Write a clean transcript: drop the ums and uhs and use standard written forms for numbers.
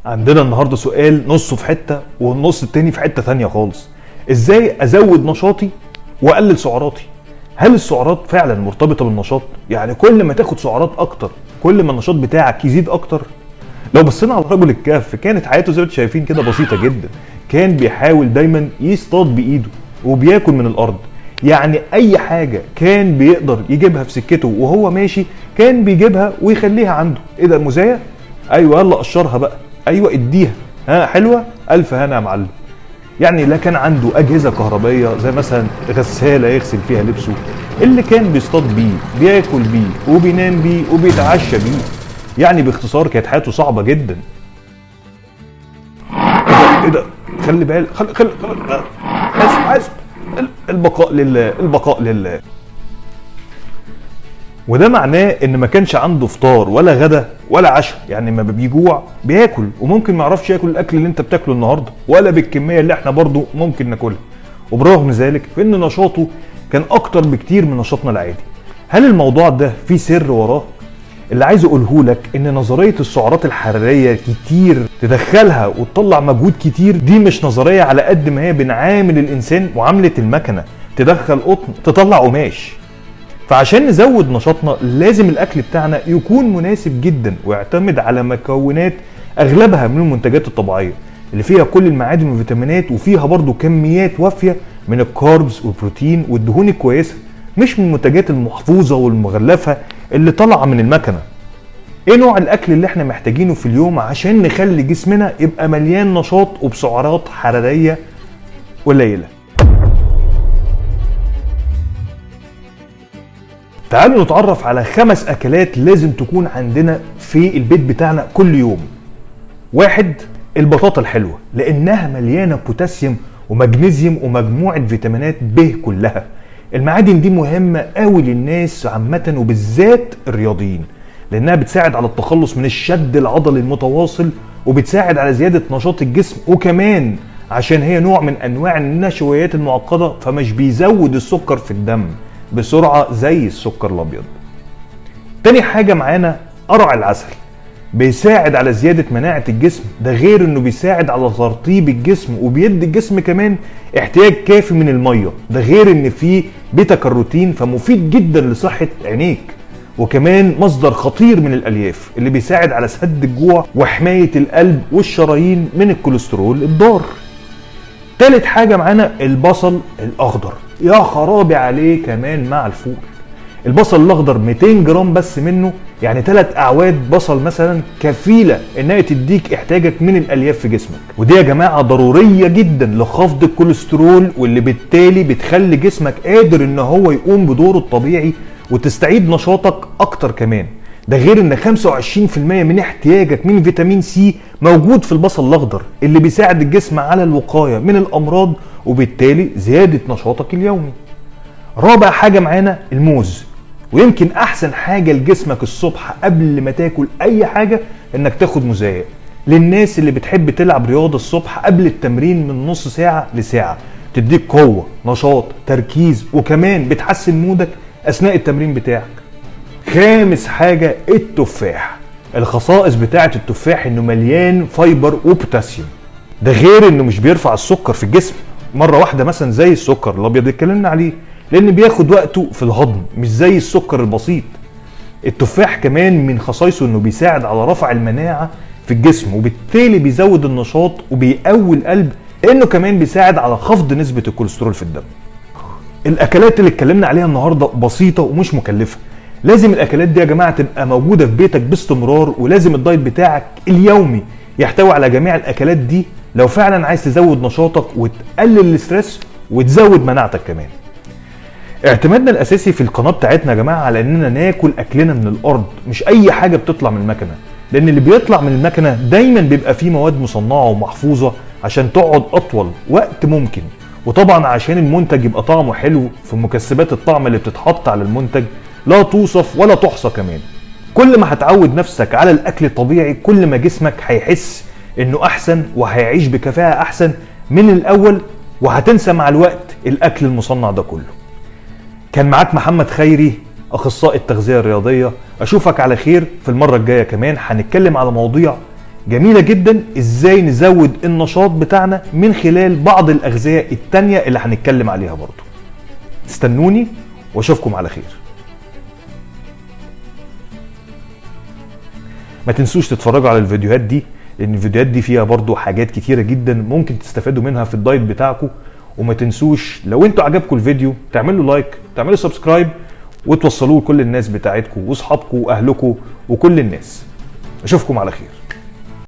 عندنا النهارده سؤال نصه في حته والنص التاني في حته ثانيه خالص. ازاي ازود نشاطي واقلل سعراتي؟ هل السعرات فعلا مرتبطه بالنشاط؟ يعني كل ما تاخد سعرات اكتر كل ما النشاط بتاعك يزيد اكتر؟ لو بصينا على رجل الكهف كانت حياته زي ما انتم شايفين كده بسيطه جدا. كان بيحاول دايما يصطاد بايده وبياكل من الارض، يعني اي حاجه كان بيقدر يجيبها في سكته وهو ماشي كان بيجيبها ويخليها عنده. ايه ده المزايا؟ ايوه يلا قشرها بقى، ايوه اديها، ها حلوه، الف هنا يا معلم. يعني لا كان عنده اجهزه كهربائيه زي مثلا غساله يغسل فيها لبسه، اللي كان بيصطاد بيه بياكل بيه وبينام بيه وبيتعشى بيه. يعني باختصار كانت حياته صعبه جدا. ايه ده خلي بالك، خلي حاسب البقاء لله، البقاء لله. وده معناه ان ما كانش عنده فطار ولا غدا ولا عشاء، يعني ما بيجوع بياكل، وممكن ما يعرفش ياكل الاكل اللي انت بتاكله النهارده ولا بالكميه اللي احنا برضو ممكن ناكلها. وبرغم ذلك فان نشاطه كان اكتر بكتير من نشاطنا العادي. هل الموضوع ده فيه سر وراه؟ اللي عايز اقوله لك ان نظريه السعرات الحراريه كتير تدخلها وتطلع مجهود كتير دي مش نظريه على قد ما هي بنعامل الانسان معامله المكنه، تدخل قطن تطلع قماش. فعشان نزود نشاطنا لازم الاكل بتاعنا يكون مناسب جدا ويعتمد على مكونات اغلبها من المنتجات الطبيعيه اللي فيها كل المعادن والفيتامينات، وفيها برضو كميات وافيه من الكاربز والبروتين والدهون الكويسه، مش من المنتجات المحفوظه والمغلفه اللي طالعه من المكنه. ايه نوع الاكل اللي احنا محتاجينه في اليوم عشان نخلي جسمنا يبقى مليان نشاط وبسعرات حراريه قليله؟ تعالوا نتعرف على 5 اكلات لازم تكون عندنا في البيت بتاعنا كل يوم. 1. البطاطا الحلوه، لانها مليانه بوتاسيوم ومغنيسيوم ومجموعه فيتامينات ب كلها. المعادن دي مهمه قوي للناس عامه وبالذات الرياضيين، لانها بتساعد على التخلص من الشد العضلي المتواصل وبتساعد على زياده نشاط الجسم، وكمان عشان هي نوع من انواع النشويات المعقده فمش بيزود السكر في الدم بسرعة زي السكر الابيض. تاني حاجة معانا قرع العسل، بيساعد على زيادة مناعة الجسم، ده غير انه بيساعد على ترطيب الجسم وبيدي الجسم كمان احتياج كافي من المية، ده غير ان فيه بيتا كاروتين فمفيد جدا لصحة عينيك، وكمان مصدر خطير من الالياف اللي بيساعد على سد الجوع وحماية القلب والشرايين من الكوليسترول الضار. تالت حاجة معانا البصل الاخضر، يا خرابي عليه كمان مع الفول. البصل الاخضر 200 جرام بس منه، يعني 3 اعواد بصل مثلا كفيله انها تديك احتياجك من الالياف في جسمك، ودي يا جماعه ضروريه جدا لخفض الكوليسترول، واللي بالتالي بتخلي جسمك قادر ان هو يقوم بدوره الطبيعي وتستعيد نشاطك اكتر كمان. ده غير ان 25% من احتياجك من فيتامين سي موجود في البصل الاخضر اللي بيساعد الجسم على الوقايه من الامراض وبالتالي زياده نشاطك اليومي. رابع حاجه معانا الموز، ويمكن احسن حاجه لجسمك الصبح قبل ما تاكل اي حاجه انك تاخد موزايه. للناس اللي بتحب تلعب رياضه الصبح قبل التمرين من نص ساعه لساعه، تديك قوه، نشاط، تركيز، وكمان بتحسن مودك اثناء التمرين بتاعك. خامس حاجه التفاح، الخصائص بتاعه التفاح انه مليان فايبر وبوتاسيوم، ده غير انه مش بيرفع السكر في الجسم مره واحده مثلا زي السكر الابيض اللي اتكلمنا عليه، لان بياخد وقته في الهضم مش زي السكر البسيط. التفاح كمان من خصائصه انه بيساعد على رفع المناعه في الجسم وبالتالي بيزود النشاط وبيقوي القلب، لانه كمان بيساعد على خفض نسبه الكوليسترول في الدم. الاكلات اللي اتكلمنا عليها النهارده بسيطه ومش مكلفه، لازم الاكلات دي يا جماعه تبقى موجوده في بيتك باستمرار، ولازم الدايت بتاعك اليومي يحتوي على جميع الاكلات دي لو فعلا عايز تزود نشاطك وتقلل الاسترس وتزود مناعتك كمان. اعتمادنا الاساسي في القناه بتاعتنا يا جماعه على اننا ناكل اكلنا من الارض، مش اي حاجه بتطلع من المكنه، لان اللي بيطلع من المكنه دايما بيبقى فيه مواد مصنعه ومحفوظه عشان تقعد اطول وقت ممكن، وطبعا عشان المنتج يبقى طعمه حلو في مكسبات الطعم اللي بتتحط على المنتج لا توصف ولا تحصى كمان. كل ما هتعود نفسك على الاكل الطبيعي كل ما جسمك هيحس انه احسن وهيعيش بكفاءه احسن من الاول، وهتنسى مع الوقت الاكل المصنع ده كله. كان معاك محمد خيري، اخصائي التغذيه الرياضيه. اشوفك على خير في المره الجايه، كمان هنتكلم على مواضيع جميلة جدا ازاي نزود النشاط بتاعنا من خلال بعض الاغذية التانية اللي هنتكلم عليها برضو. استنوني واشوفكم على خير. ما تنسوش تتفرجوا على الفيديوهات دي، لان الفيديوهات دي فيها برضو حاجات كتيرة جدا ممكن تستفادوا منها في الدايت بتاعكم. وما تنسوش لو انتوا عجبكم الفيديو تعملوا لايك، تعملوا سبسكرايب، وتوصلوه لكل الناس بتاعتكم واصحابكم واهلكم وكل الناس. اشوفكم على خير.